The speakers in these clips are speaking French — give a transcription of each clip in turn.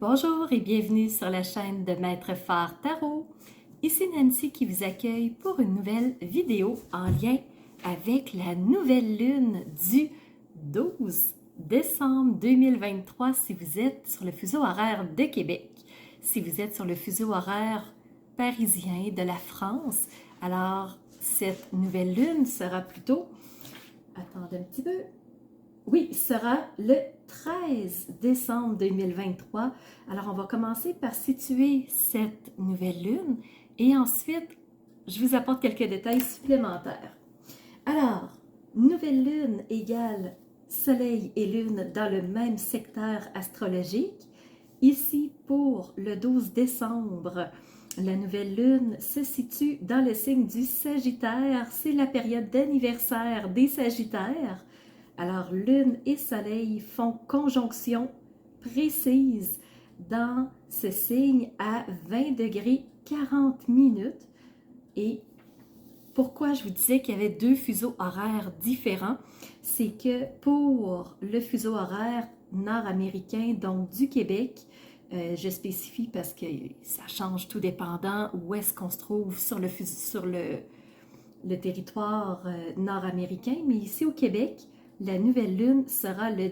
Bonjour et bienvenue sur la chaîne de Maître Phare Tarot. Ici Nancy qui vous accueille pour une nouvelle vidéo en lien avec la nouvelle lune du 12 décembre 2023 si vous êtes sur le fuseau horaire de Québec. Si vous êtes sur le fuseau horaire parisien de la France, alors cette nouvelle lune sera plutôt, attendez un petit peu, oui, sera le 13 décembre 2023. Alors, on va commencer par situer cette nouvelle lune et ensuite, je vous apporte quelques détails supplémentaires. Alors, nouvelle lune égale soleil et lune dans le même secteur astrologique. Ici, pour le 12 décembre, la nouvelle lune se situe dans le signe du Sagittaire. C'est la période d'anniversaire des Sagittaires. Alors, lune et soleil font conjonction précise dans ce signe à 20 degrés 40 minutes. Et pourquoi je vous disais qu'il y avait deux fuseaux horaires différents, c'est que pour le fuseau horaire nord-américain, donc du Québec, je spécifie parce que ça change tout dépendant où est-ce qu'on se trouve sur le territoire nord-américain, mais ici au Québec, la nouvelle lune sera le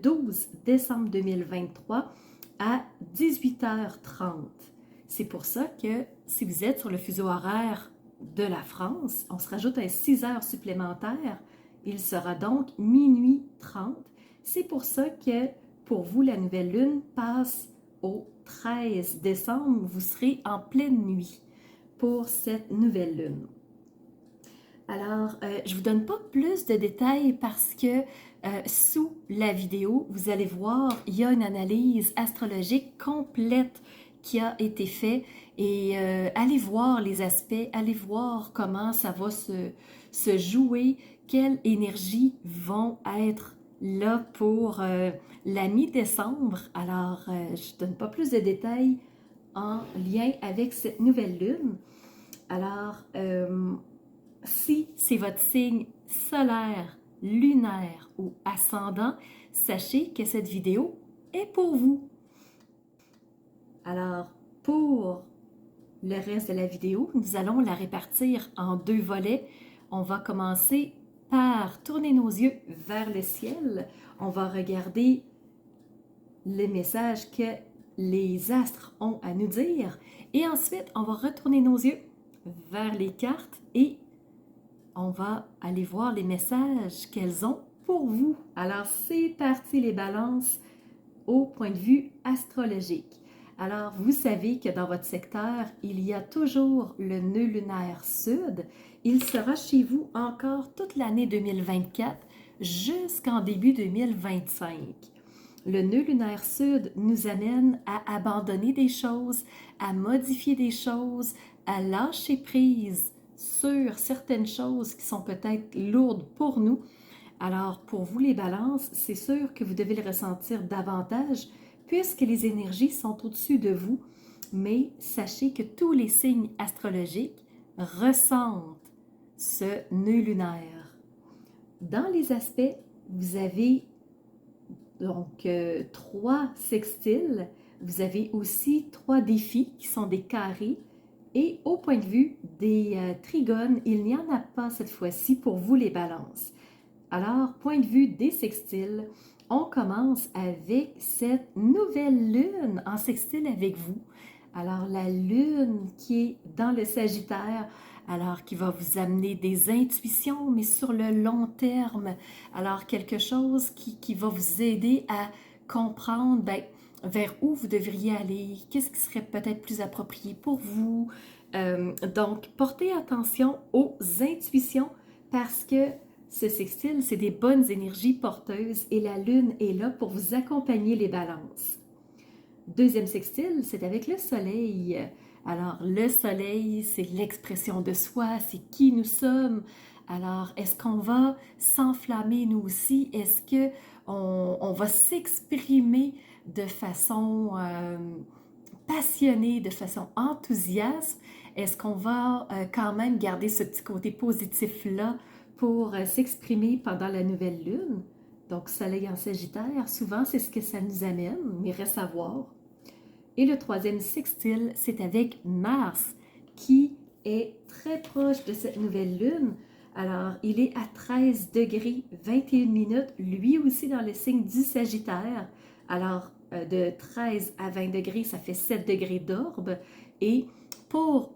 12 décembre 2023 à 18h30. C'est pour ça que si vous êtes sur le fuseau horaire de la France, on se rajoute un 6 heures supplémentaires. Il sera donc minuit 30. C'est pour ça que pour vous, la nouvelle lune passe au 13 décembre. Vous serez en pleine nuit pour cette nouvelle lune. Alors, je ne vous donne pas plus de détails parce que sous la vidéo, vous allez voir, il y a une analyse astrologique complète qui a été faite et allez voir les aspects, allez voir comment ça va se jouer, quelles énergies vont être là pour la mi-décembre. Alors, je ne donne pas plus de détails en lien avec cette nouvelle lune. Alors, si c'est votre signe solaire, lunaire ou ascendant, sachez que cette vidéo est pour vous. Alors, pour le reste de la vidéo, nous allons la répartir en deux volets. On va commencer par tourner nos yeux vers le ciel. On va regarder le message que les astres ont à nous dire. Et ensuite, on va retourner nos yeux vers les cartes et on va aller voir les messages qu'elles ont pour vous. Alors, c'est parti les balances au point de vue astrologique. Alors, vous savez que dans votre secteur, il y a toujours le nœud lunaire sud. Il sera chez vous encore toute l'année 2024 jusqu'en début 2025. Le nœud lunaire sud nous amène à abandonner des choses, à modifier des choses, à lâcher prise sur certaines choses qui sont peut-être lourdes pour nous. Alors, pour vous les balances, c'est sûr que vous devez le ressentir davantage puisque les énergies sont au-dessus de vous, mais sachez que tous les signes astrologiques ressentent ce nœud lunaire. Dans les aspects, vous avez donc 3 sextiles, vous avez aussi 3 défis qui sont des carrés. Et au point de vue des trigones, il n'y en a pas cette fois-ci pour vous les balances. Alors, point de vue des sextiles, on commence avec cette nouvelle lune en sextile avec vous. Alors, la lune qui est dans le Sagittaire, alors qui va vous amener des intuitions, mais sur le long terme. Alors, quelque chose qui va vous aider à comprendre, vers où vous devriez aller, qu'est-ce qui serait peut-être plus approprié pour vous. Donc, portez attention aux intuitions parce que ce sextile, c'est des bonnes énergies porteuses et la lune est là pour vous accompagner les balances. Deuxième sextile, c'est avec le soleil. Alors, le soleil, c'est l'expression de soi, c'est qui nous sommes. Alors, est-ce qu'on va s'enflammer nous aussi? Est-ce qu'on va s'exprimer de façon passionnée, de façon enthousiaste? Est-ce qu'on va quand même garder ce petit côté positif-là pour s'exprimer pendant la nouvelle lune? Donc, Soleil en Sagittaire, souvent, c'est ce que ça nous amène, mais reste à voir. Et le troisième sextile, c'est avec Mars, qui est très proche de cette nouvelle lune. Alors, il est à 13 degrés 21 minutes, lui aussi dans le signe du Sagittaire. Alors, de 13 à 20 degrés, ça fait 7 degrés d'orbe. Et pour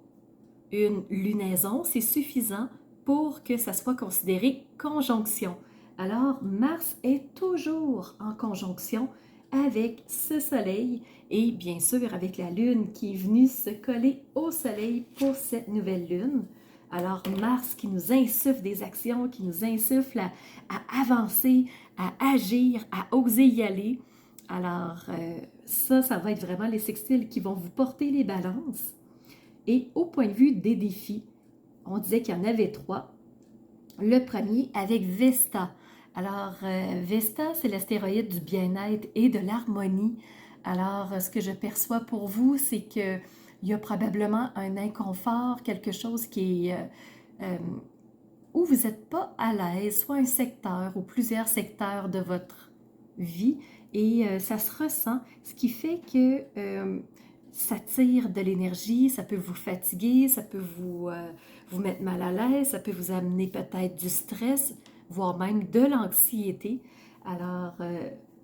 une lunaison, c'est suffisant pour que ça soit considéré conjonction. Alors, Mars est toujours en conjonction avec ce Soleil et bien sûr avec la Lune qui est venue se coller au Soleil pour cette nouvelle Lune. Alors, Mars qui nous insuffle des actions, qui nous insuffle à avancer, à agir, à oser y aller. Alors, ça va être vraiment les sextiles qui vont vous porter les balances. Et au point de vue des défis, on disait qu'il y en avait 3. Le premier avec Vesta. Alors, Vesta, c'est l'astéroïde du bien-être et de l'harmonie. Alors, ce que je perçois pour vous, c'est qu'il y a probablement un inconfort, quelque chose qui est où vous n'êtes pas à l'aise, soit un secteur ou plusieurs secteurs de votre vie, et ça se ressent, ce qui fait que ça tire de l'énergie, ça peut vous fatiguer, ça peut vous mettre mal à l'aise, ça peut vous amener peut-être du stress, voire même de l'anxiété. Alors,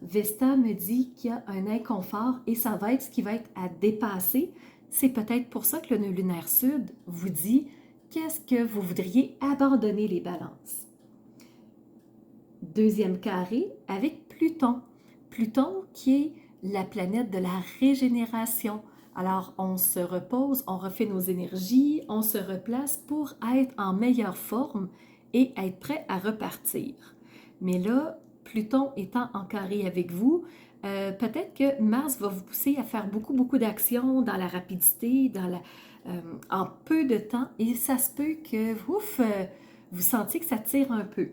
Vesta me dit qu'il y a un inconfort et ça va être ce qui va être à dépasser. C'est peut-être pour ça que le nœud lunaire sud vous dit qu'est-ce que vous voudriez abandonner les balances. Deuxième carré avec Pluton. Pluton qui est la planète de la régénération. Alors, on se repose, on refait nos énergies, on se replace pour être en meilleure forme et être prêt à repartir. Mais là, Pluton étant en carré avec vous, peut-être que Mars va vous pousser à faire beaucoup d'actions dans la rapidité, en peu de temps, et ça se peut que vous sentiez que ça tire un peu.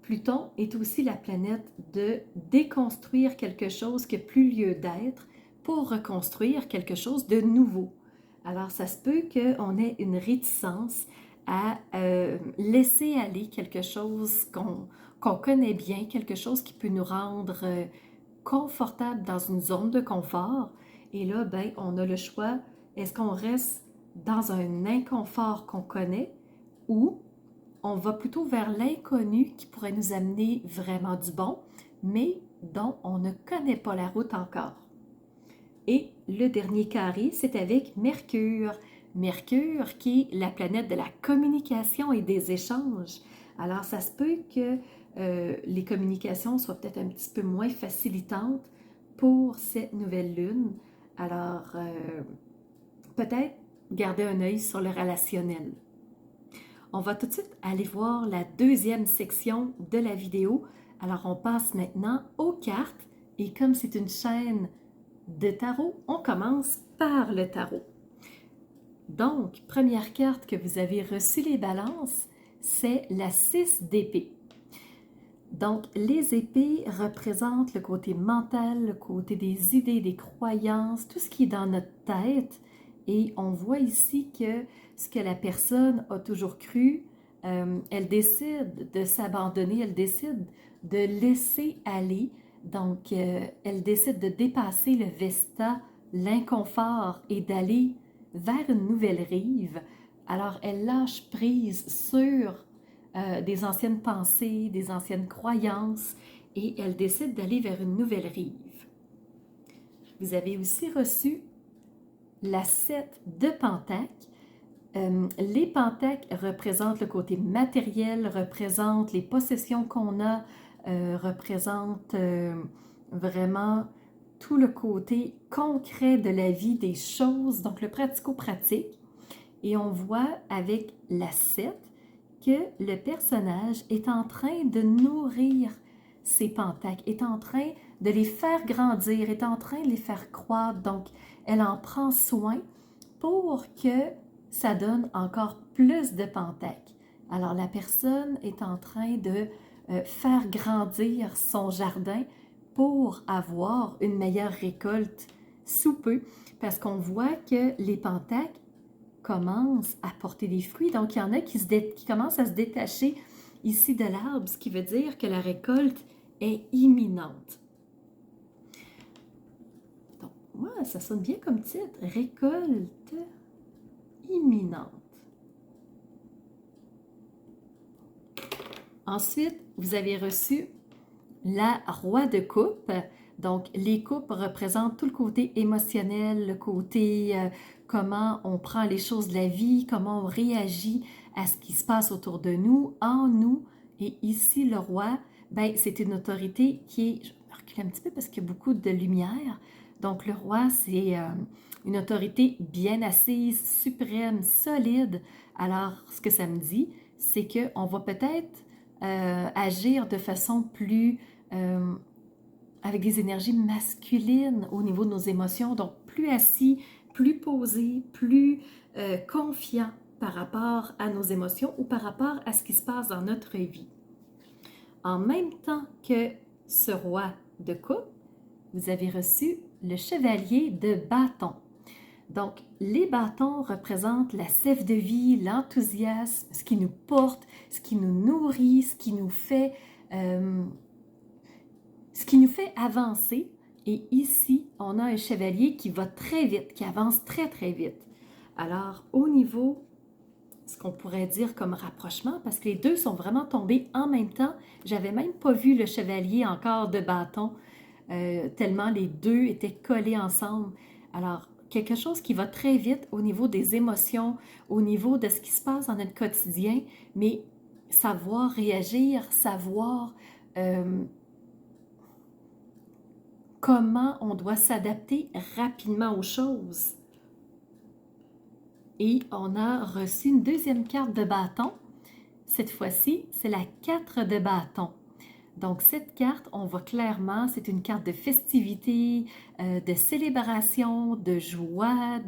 Pluton est aussi la planète de déconstruire quelque chose qui n'a plus lieu d'être pour reconstruire quelque chose de nouveau. Alors, ça se peut qu'on ait une réticence à laisser aller quelque chose qu'on connaît bien, quelque chose qui peut nous rendre confortable dans une zone de confort. Et là, ben, on a le choix, est-ce qu'on reste dans un inconfort qu'on connaît ou on va plutôt vers l'inconnu qui pourrait nous amener vraiment du bon, mais dont on ne connaît pas la route encore. Et le dernier carré, c'est avec Mercure. Mercure qui est la planète de la communication et des échanges. Alors, ça se peut que les communications soient peut-être un petit peu moins facilitantes pour cette nouvelle lune. Alors, peut-être garder un œil sur le relationnel. On va tout de suite aller voir la deuxième section de la vidéo. Alors, on passe maintenant aux cartes. Et comme c'est une chaîne de tarot, on commence par le tarot. Donc, première carte que vous avez reçue les balances, c'est la 6 d'épée. Donc, les épées représentent le côté mental, le côté des idées, des croyances, tout ce qui est dans notre tête. Et on voit ici que ce que la personne a toujours cru, elle décide de s'abandonner, elle décide de laisser aller. Donc, elle décide de dépasser le Vesta, l'inconfort et d'aller vers une nouvelle rive. Alors, elle lâche prise sur des anciennes pensées, des anciennes croyances et elle décide d'aller vers une nouvelle rive. Vous avez aussi reçu la 7 de Pentacle. Les pentacles représentent le côté matériel, représentent les possessions qu'on a, représentent vraiment tout le côté concret de la vie, des choses, donc le pratico-pratique. Et on voit avec la 7 que le personnage est en train de nourrir ses pentacles, est en train de les faire grandir, est en train de les faire croître. Donc, elle en prend soin pour que ça donne encore plus de pentacles. Alors, la personne est en train de faire grandir son jardin pour avoir une meilleure récolte sous peu, parce qu'on voit que les pentacles commencent à porter des fruits. Donc, il y en a qui commencent à se détacher ici de l'arbre, ce qui veut dire que la récolte est imminente. Donc, moi, ça sonne bien comme titre, récolte imminente. Ensuite, vous avez reçu la roi de coupe. Donc, les coupes représentent tout le côté émotionnel, le côté comment on prend les choses de la vie, comment on réagit à ce qui se passe autour de nous, en nous. Et ici, le roi, ben, c'est une autorité qui est... Je vais reculer un petit peu parce qu'il y a beaucoup de lumière. Donc, le roi, c'est une autorité bien assise, suprême, solide. Alors, ce que ça me dit, c'est qu'on va peut-être agir de façon plus... avec des énergies masculines au niveau de nos émotions, donc plus assis, plus posé, plus confiant par rapport à nos émotions ou par rapport à ce qui se passe dans notre vie. En même temps que ce roi de coupe, vous avez reçu le chevalier de bâton. Donc, les bâtons représentent la sève de vie, l'enthousiasme, ce qui nous porte, ce qui nous nourrit, ce qui nous fait avancer. Et ici, on a un chevalier qui va très vite, qui avance très, très vite. Alors, au niveau, ce qu'on pourrait dire comme rapprochement, parce que les deux sont vraiment tombés en même temps, j'avais même pas vu le chevalier encore de bâton, tellement les deux étaient collés ensemble. Alors, quelque chose qui va très vite au niveau des émotions, au niveau de ce qui se passe dans notre quotidien, mais savoir réagir, savoir comment on doit s'adapter rapidement aux choses. Et on a reçu une deuxième carte de bâton. Cette fois-ci, c'est la 4 de bâton. Donc, cette carte, on voit clairement, c'est une carte de festivité, de célébration, de joie.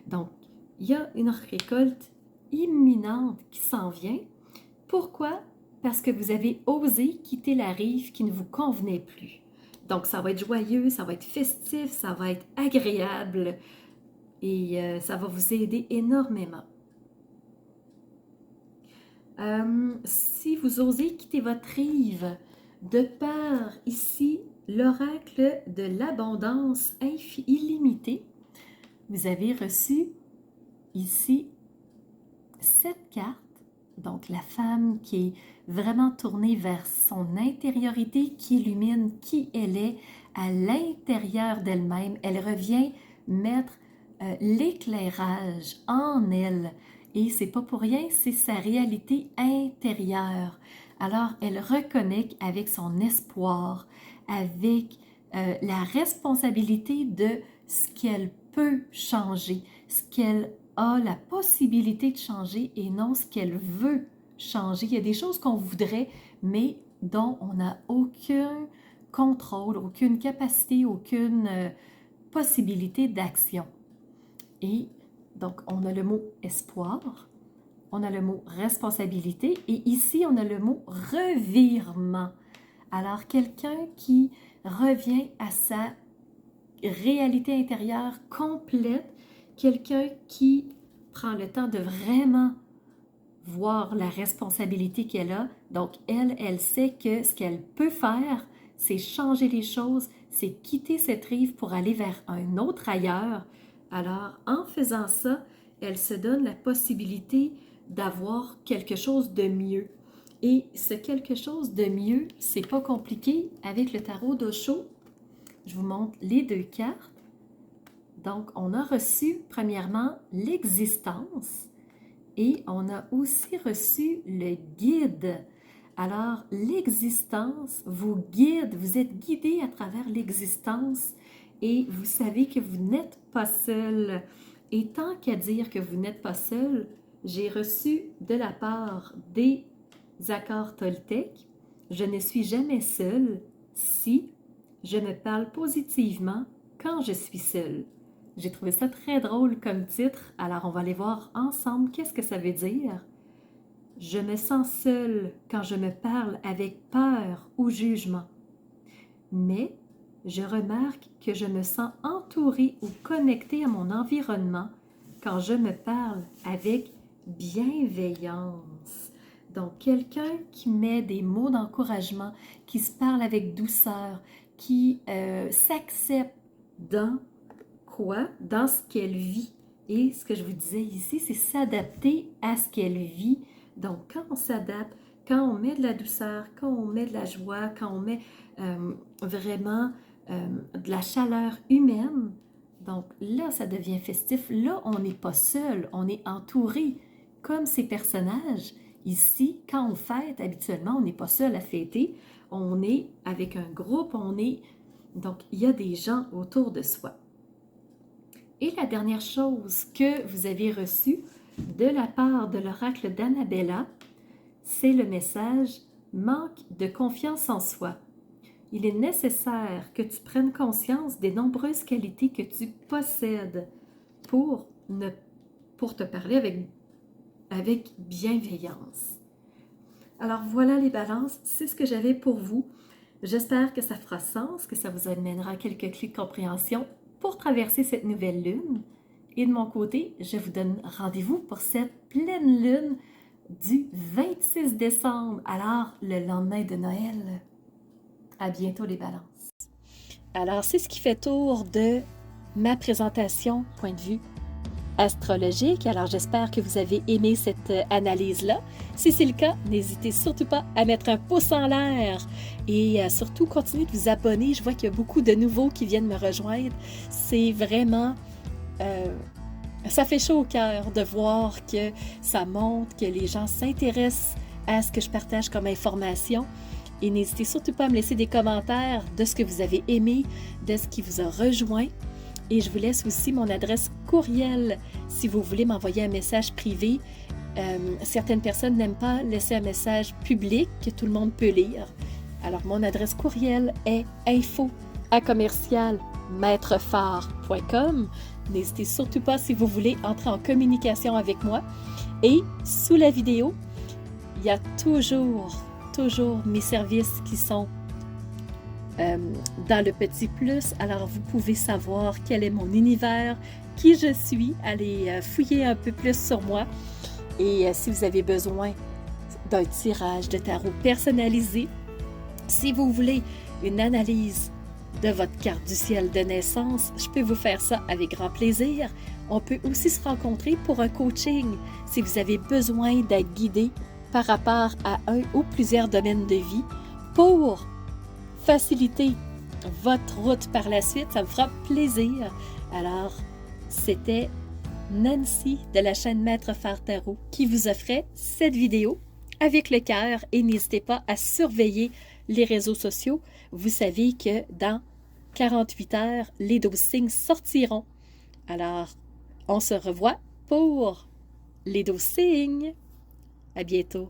Donc, il y a une récolte imminente qui s'en vient. Pourquoi? Parce que vous avez osé quitter la rive qui ne vous convenait plus. Donc, ça va être joyeux, ça va être festif, ça va être agréable et ça va vous aider énormément. Si vous osez quitter votre rive, de par ici l'oracle de l'abondance illimitée, vous avez reçu ici cette carte. Donc, la femme qui est vraiment tournée vers son intériorité, qui illumine qui elle est à l'intérieur d'elle-même. Elle revient mettre l'éclairage en elle. Et c'est pas pour rien, c'est sa réalité intérieure. Alors, elle reconnecte avec son espoir, avec la responsabilité de ce qu'elle peut changer, ce qu'elle a la possibilité de changer et non ce qu'elle veut changer. Il y a des choses qu'on voudrait, mais dont on n'a aucun contrôle, aucune capacité, aucune possibilité d'action. Et donc, on a le mot espoir, on a le mot responsabilité et ici, on a le mot revirement. Alors, quelqu'un qui revient à sa réalité intérieure complète, quelqu'un qui prend le temps de vraiment voir la responsabilité qu'elle a. Donc, elle sait que ce qu'elle peut faire, c'est changer les choses, c'est quitter cette rive pour aller vers un autre ailleurs. Alors, en faisant ça, elle se donne la possibilité d'avoir quelque chose de mieux. Et ce quelque chose de mieux, c'est pas compliqué avec le tarot d'Osho. Je vous montre les deux cartes. Donc, on a reçu premièrement l'existence et on a aussi reçu le guide. Alors, l'existence vous guide, vous êtes guidé à travers l'existence et vous savez que vous n'êtes pas seul. Et tant qu'à dire que vous n'êtes pas seul, j'ai reçu de la part des accords Toltec, je ne suis jamais seul si je me parle positivement quand je suis seule. J'ai trouvé ça très drôle comme titre, alors on va aller voir ensemble qu'est-ce que ça veut dire. Je me sens seule quand je me parle avec peur ou jugement. Mais je remarque que je me sens entourée ou connectée à mon environnement quand je me parle avec bienveillance. Donc, quelqu'un qui met des mots d'encouragement, qui se parle avec douceur, qui s'accepte dans quoi? Dans ce qu'elle vit. Et ce que je vous disais ici, c'est s'adapter à ce qu'elle vit. Donc, quand on s'adapte, quand on met de la douceur, quand on met de la joie, quand on met vraiment de la chaleur humaine, donc là, ça devient festif. Là, on n'est pas seul, on est entouré. Comme ces personnages, ici, quand on fête, habituellement, on n'est pas seul à fêter. On est avec un groupe, donc, il y a des gens autour de soi. Et la dernière chose que vous avez reçue de la part de l'oracle d'Annabella, c'est le message « Manque de confiance en soi ». Il est nécessaire que tu prennes conscience des nombreuses qualités que tu possèdes pour te parler avec bienveillance. Alors voilà les balances, c'est ce que j'avais pour vous. J'espère que ça fera sens, que ça vous amènera quelques clés de compréhension pour traverser cette nouvelle lune. Et de mon côté, je vous donne rendez-vous pour cette pleine lune du 26 décembre, alors le lendemain de Noël. À bientôt les balances. Alors, c'est ce qui fait tour de ma présentation point de vue astrologique. Alors, j'espère que vous avez aimé cette analyse-là. Si c'est le cas, n'hésitez surtout pas à mettre un pouce en l'air et surtout continuez de vous abonner. Je vois qu'il y a beaucoup de nouveaux qui viennent me rejoindre. C'est vraiment... ça fait chaud au cœur de voir que ça montre, que les gens s'intéressent à ce que je partage comme information. Et n'hésitez surtout pas à me laisser des commentaires de ce que vous avez aimé, de ce qui vous a rejoint. Et je vous laisse aussi mon adresse courriel si vous voulez m'envoyer un message privé. Certaines personnes n'aiment pas laisser un message public que tout le monde peut lire. Alors, mon adresse courriel est info@maîtrephare.com. N'hésitez surtout pas si vous voulez entrer en communication avec moi. Et sous la vidéo, il y a toujours mes services qui sont dans le petit plus. Alors, vous pouvez savoir quel est mon univers, qui je suis, allez fouiller un peu plus sur moi. Et si vous avez besoin d'un tirage de tarot personnalisé, si vous voulez une analyse de votre carte du ciel de naissance, je peux vous faire ça avec grand plaisir. On peut aussi se rencontrer pour un coaching si vous avez besoin d'être guidé par rapport à un ou plusieurs domaines de vie pour faciliter votre route par la suite. Ça me fera plaisir. Alors, c'était Nancy de la chaîne Maître Phare Tarot qui vous offrait cette vidéo avec le cœur et n'hésitez pas à surveiller les réseaux sociaux. Vous savez que dans 48 heures, les 12 signes sortiront. Alors, on se revoit pour les 12 signes. À bientôt.